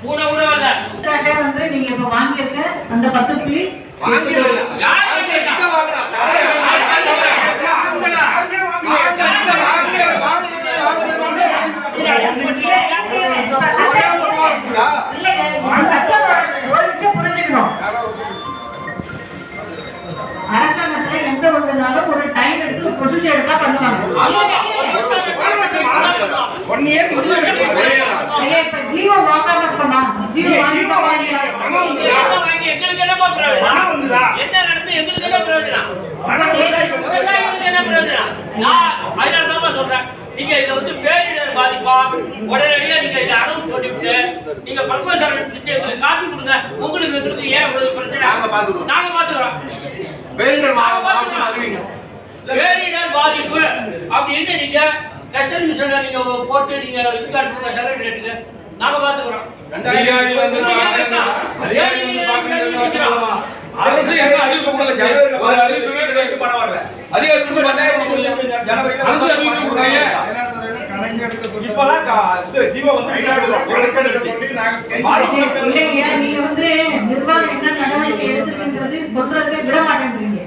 கூட கூட வர வந்து நீங்க இப்ப வாங்கியிருக்க அந்த 10 புள்ளி வாங்கிடல யார் கிட்ட வாங்குறா அரசாங்கத்துல எந்த ஒன்றுனாலும் ஒரு டைம் எடுத்து ப்ரொசீஜர் எடுத்தா பண்ணுவாங்க. இப்ப ஜீவோ வாங்காம இருக்கமா? ஜீவோ வாங்கி எங்களுக்கு என்ன பிரயோஜனம்? என்ன நடந்து எங்களுக்கு என்ன பிரயோஜனம்? விவசாயிகளுக்கு என்ன பிரயோஜனம்? நான் அதனால தான் சொல்றேன், நீங்க இதை வந்து பேரிடர் பாதிப்பா உடனடியா நீங்க இதை அனௌன்ஸ் பண்ணிவிட்டு நீங்க பர்போசல் எங்களுக்கு காட்டி கொடுங்க. உங்களுக்கு இருக்கு ஏன் இவ்வளவு பிரச்சனை? நாங்க பாத்துக்கிறோம். பேரிடர் பாதிப்பு அப்படின்னு நீங்க கஸ்டல் மிஷன்ல நீங்க போட்டு நீங்க இதுக்காட்டுங்க செக்ரட்டரியேட்டுக்கு நாங்க பாத்துக்கிறோம். அரசு எங்க அறிவிப்பு கொடுக்கல, ஒரு அறிவிப்புமே கிடையாது, பணம் வரல. அதிகாரிகளுக்கு 10,000 ஜனவரியில அரசு அறிவிப்பு கொடுக்கறீங்க. இப்பலாம் ஜீவோ வந்து நீங்க வந்து நிர்வாகம் என்ன நடவடிக்கை எடுத்துக்கிறது சொல்றதுக்கு விட மாட்டேங்கிறீங்க.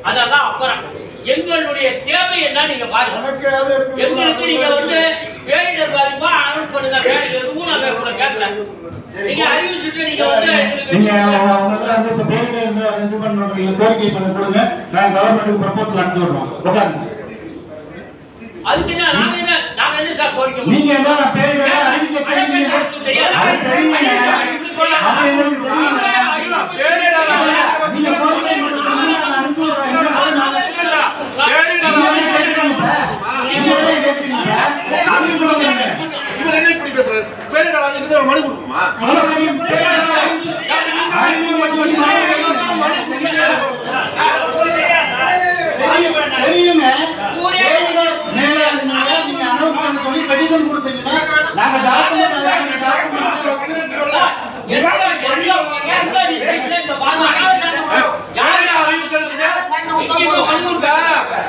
அதெல்லாம் அப்புறம் எங்களுடைய தேவை என்ன நீங்க பாருங்க. எங்களுக்கு நீங்க வந்து பேரிடர் பாதிப்பா அனௌன்ஸ் பண்ணுங்க. எதுவும் நாங்க கூட கேட்கல. நீங்க அறிவிச்சுட்டு நீங்க வந்து பேரிடர் இது பண்ணுறீங்க, கோரிக்கை பண்ண கொடுங்க. நான் கவர்மெண்ட்டுக்கு ப்ரப்போசல் அனுப்பிச்சு விடுறோம். உட்காருங்க. அதுக்கு என்ன நாங்க என்ன சார் கோரிக்கை? நீங்க எல்லாம் பேரிடர் அறிவிக்க தெரியாது. மனு கொடுக்குமா? கடிதம் கொடுத்தீங்கன்னா நாங்க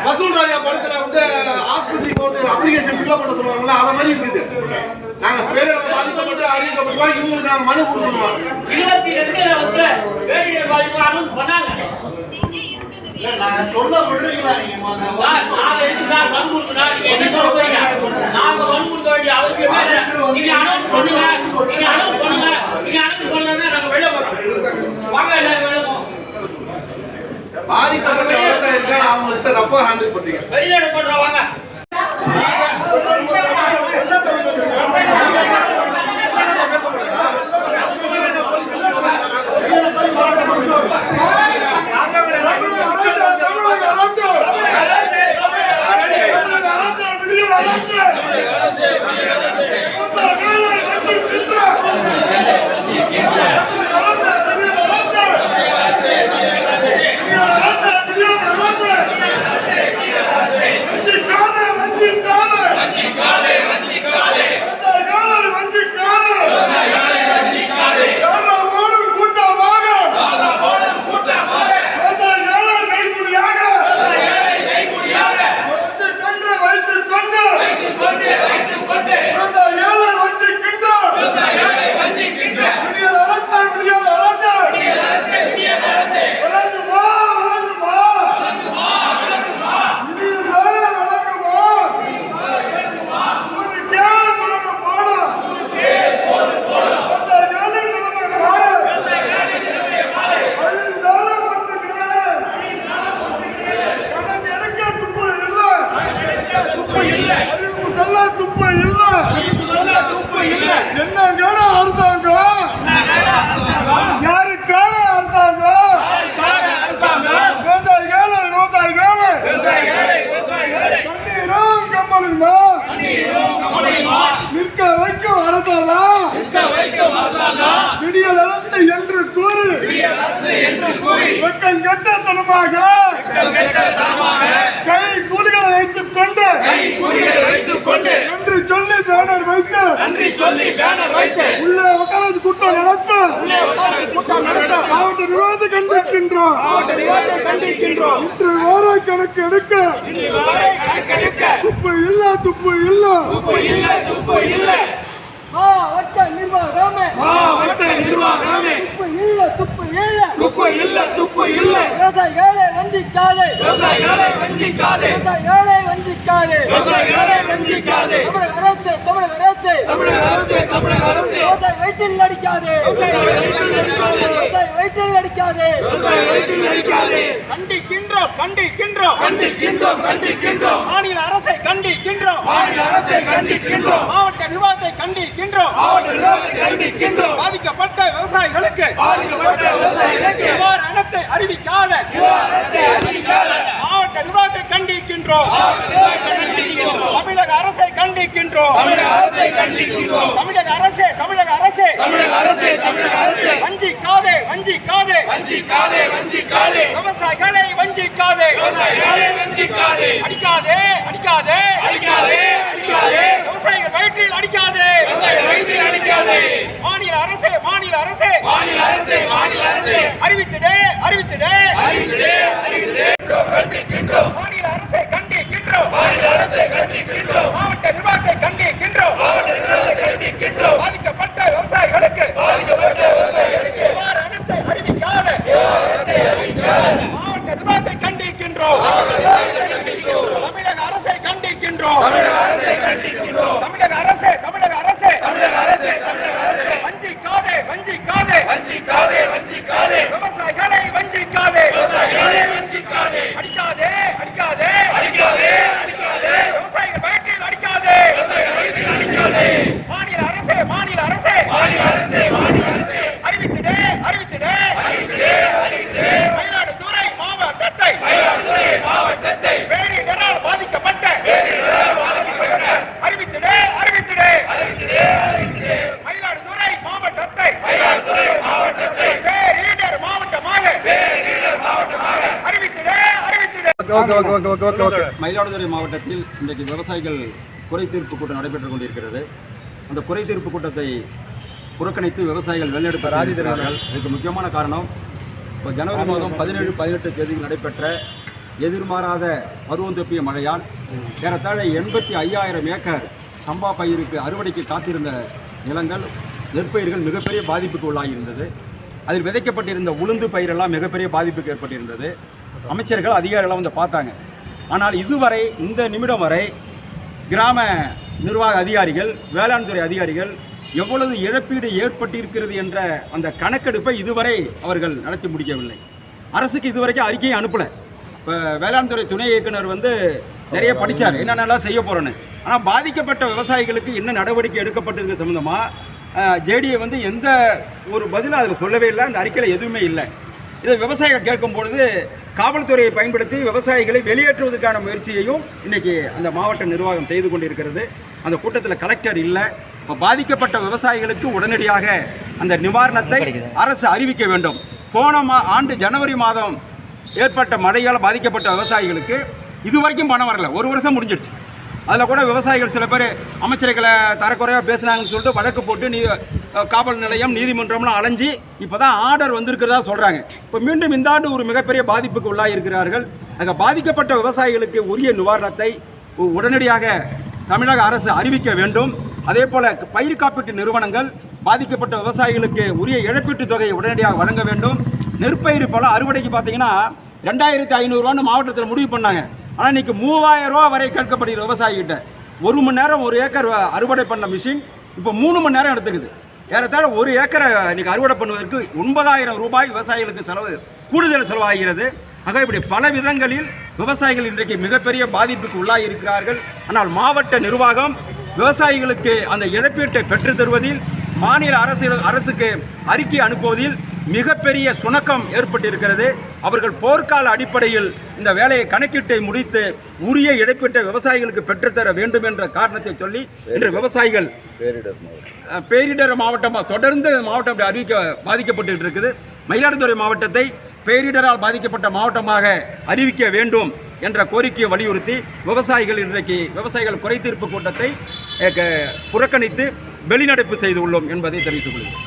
வசூல் ராஜா படத்துல வந்து ஹாஸ்பிட்டல் போட்டு அப்ளிகேஷன் ஃபில் பண்ண சொல்லுவாங்களா, அத மாதிரி இருக்குது. நாங்க பேரிடர் பாதிக்கப்பட்டு அறிவிக்கப்பட்டோம், இவங்களுக்கு நாங்க மனு கொடுக்கணுமா? 22 வந்து பேரிடர் பாதிப்பு அனௌன்ஸ் பண்ணாங்க. நாங்க சொல்ல விடுறீங்களா? நீங்க நாங்க எதுக்கு சார் மனு கொடுக்கணும்? நீங்க என்ன சொல்றீங்க? நாங்க மனு கொடுக்க வேண்டிய அவசியமே இல்லை. நீங்க அனௌன்ஸ் பண்ணுங்க, நீங்க அனௌன்ஸ் பண்ணுங்க. நீங்க அனௌன்ஸ் பண்ணலன்னா நாங்க வெளில போறோம். வாங்க எல்லாரும் வெளில போவோம். பாதிக்கப்பட்ட விவசாயிகளுக்கு அவங்களுக்கு ரஃபா ஹேண்டில் பண்றீங்க. வெளிநாடு பண்றவாங்க கை கூலிகளை வைத்துக் கொண்டு நன்றி சொல்லி பேனர் வைத்து உள்ளே உட்கார்ந்து கூட்டம் நடத்த மாவட்ட நிர்வாகத்தை கண்டிக்கின்றோம். இன்று வார கணக்கு எடுக்க துப்பு இல்ல துப்பு இல்ல மாவட்ட நிர்வாகமே துப்பு இல்ல விவசாயிகளை வஞ்சிக்காதே தமிழக அரசு விவசாய வயிற்றில் அடிக்காதே கண்டிக்கின்றோம் மாநில அரசை கண்டிக்கின்றோம் மாவட்ட நிர்வாகத்தை கண்டிக்கின்றோம் பாதிக்கப்பட்ட விவசாயிகளுக்கு நிவாரணத்தை அறிவிக்காத மாவட்ட நிர்வாகத்தை கண்டிக்கின்றோம் தமிழக அரசை கண்டிக்கின்றோம் தமிழக அரசே வஞ்சிக்காதே விவசாயிகளை வஞ்சிக்காதே அடிக்காதே விவசாயிகள் வயிற்றில் அடிக்காதே மாநில அரசே அறிவித்திடே மாநில அரசை கண்டிக்கின்றோம் மாவட்ட நிர்வாகத்தை கண்டிக்கின்றோம் பாதிக்கப்பட்ட விவசாயிகளுக்கு நிவாரணத்தை அறிவிக்காத மாவட்ட நிர்வாகத்தை கண்டிக்கின்றோம் தமிழக அரசை கண்டிக்கின்றோம் தமிழக அரசே வஞ்சிக்காதே விவசாயிகளை வஞ்சிக்காதே அடிக்காதே விவசாயிகள் வயிற்றில் அடிக்காதே மாநில அரசே அறிவித்திடே மயிலாடுதுறை மாவட்டத்தை பேரிடரால் பாதிக்கப்பட்ட அறிவித்திடே மயிலாடுதுறை மாவட்டத்தை பேரிடர் மாவட்டமாக அறிவித்திடே மயிலாடுதுறை மாவட்டத்தில் இன்றைக்கு விவசாயிகள் குறைதீர்ப்பு கூட்டம் நடைபெற்றுக் கொண்டிருக்கிறது. அந்த குறைதீர்ப்பு கூட்டத்தை புறக்கணித்து விவசாயிகள் வெளிநடப்பு செய்திருக்கிறார்கள். இதுக்கு முக்கியமான காரணம், இப்போ ஜனவரி மாதம் 17-18 தேதியில் நடைபெற்ற எதிர்பாராத பருவம் தப்பிய மழையால் ஏறத்தாழ 85,000 ஏக்கர் சம்பா பயிருக்கு அறுவடைக்கு காத்திருந்த நிலங்கள் நெற்பயிர்கள் மிகப்பெரிய பாதிப்புக்கு உள்ளாகியிருந்தது. அதில் விதைக்கப்பட்டிருந்த உளுந்து பயிரெல்லாம் மிகப்பெரிய பாதிப்புக்கு ஏற்பட்டிருந்தது. அமைச்சர்கள் அதிகாரிகளாக வந்து பார்த்தாங்க. ஆனால் இதுவரை இந்த நிமிடம் வரை கிராம நிர்வாக அதிகாரிகள், வேளாண் துறை அதிகாரிகள் எவ்வளவு இழப்பீடு ஏற்பட்டிருக்கிறது என்ற அந்த கணக்கெடுப்பை இதுவரை அவர்கள் நடத்தி முடிக்கவில்லை. அரசுக்கு இதுவரைக்கும் அறிக்கையை அனுப்பலை. இப்போ வேளாண் துறை துணை இயக்குனர் வந்து நிறைய படித்தார், என்னென்னலாம் செய்ய போகிறோன்னு. ஆனால் பாதிக்கப்பட்ட விவசாயிகளுக்கு என்ன நடவடிக்கை எடுக்கப்பட்டிருக்க சம்மந்தமாக ஜேடிஏ வந்து எந்த ஒரு பதிலும் அதில் சொல்லவே இல்லை. அந்த அறிக்கையில் எதுவுமே இல்லை. இதை விவசாயிகள் கேட்கும் பொழுது காவல்துறையை பயன்படுத்தி விவசாயிகளை வெளியேற்றுவதற்கான முயற்சியையும் இன்றைக்கி அந்த மாவட்ட நிர்வாகம் செய்து கொண்டிருக்கிறது. அந்த கூட்டத்தில் கலெக்டர் இல்லை. இப்போ பாதிக்கப்பட்ட விவசாயிகளுக்கு உடனடியாக அந்த நிவாரணத்தை அரசு அறிவிக்க வேண்டும். போன ஆண்டு ஜனவரி மாதம் ஏற்பட்ட மழையால் பாதிக்கப்பட்ட விவசாயிகளுக்கு இதுவரைக்கும் பணம் வரல. ஒரு வருஷம் முடிஞ்சிடுச்சு. அதில் கூட விவசாயிகள் சில பேர் அமைச்சர்களை தரக்குறையாக பேசுனாங்கன்னு சொல்லிட்டு வழக்கு போட்டு காவல் நிலையம், நீதிமன்றம்லாம் அலைஞ்சி இப்போ தான் ஆர்டர் வந்திருக்கிறதா சொல்கிறாங்க. இப்போ மீண்டும் இந்த ஆண்டு ஒரு மிகப்பெரிய பாதிப்புக்கு உள்ளாகியிருக்கிறார்கள். அங்கே பாதிக்கப்பட்ட விவசாயிகளுக்கு உரிய நிவாரணத்தை உடனடியாக தமிழக அரசு அறிவிக்க வேண்டும். அதே போல் பயிர் காப்பீட்டு நிறுவனங்கள் பாதிக்கப்பட்ட விவசாயிகளுக்கு உரிய இழப்பீட்டுத் தொகையை உடனடியாக வழங்க வேண்டும். நெற்பயிர் போல் அறுவடைக்கு பார்த்தீங்கன்னா 2,500 மாவட்டத்தில் முடிவு பண்ணாங்க. ஆனால் இன்றைக்கி 3,000 ரூபா வரை கேட்கப்படுகிற விவசாயிகிட்ட 1 மணி நேரம் 1 ஏக்கர் அறுவடை பண்ண மிஷின் இப்போ 3 மணி நேரம் எடுத்துக்குது. ஏறத்தாழ 1 ஏக்கரை இன்றைக்கி அறுவடை பண்ணுவதற்கு 9,000 ரூபாய் விவசாயிகளுக்கு கூடுதல் செலவாகிறது. ஆக இப்படி பல விதங்களில் விவசாயிகள் இன்றைக்கு மிகப்பெரிய பாதிப்புக்கு உள்ளாகி இருக்கிறார்கள். ஆனால் மாவட்ட நிர்வாகம் விவசாயிகளுக்கு அந்த இழப்பீட்டை பெற்று தருவதில், மாநில அரசுக்கு அறிக்கை அனுப்புவதில் மிகப்பெரிய சுணக்கம் ஏற்பட்டிருக்கிறது. அவர்கள் போர்க்கால அடிப்படையில் இந்த வேலையை கணக்கீட்டை முடித்து உரிய இழப்பீட்டை விவசாயிகளுக்கு பெற்றுத்தர வேண்டும் என்ற காரணத்தை சொல்லி இன்று விவசாயிகள் பேரிடர் மாவட்டமாக தொடர்ந்து மாவட்டம் பாதிக்கப்பட்டு இருக்குது. மயிலாடுதுறை மாவட்டத்தை பேரிடரால் பாதிக்கப்பட்ட மாவட்டமாக அறிவிக்க வேண்டும் என்ற கோரிக்கையை வலியுறுத்தி விவசாயிகள் இன்றைக்கு விவசாயிகள் குறைதீர்ப்பு கூட்டத்தை புறக்கணித்து வெளிநடப்பு செய்துள்ளோம் என்பதை தெரிவித்துக் கொள்கிறேன்.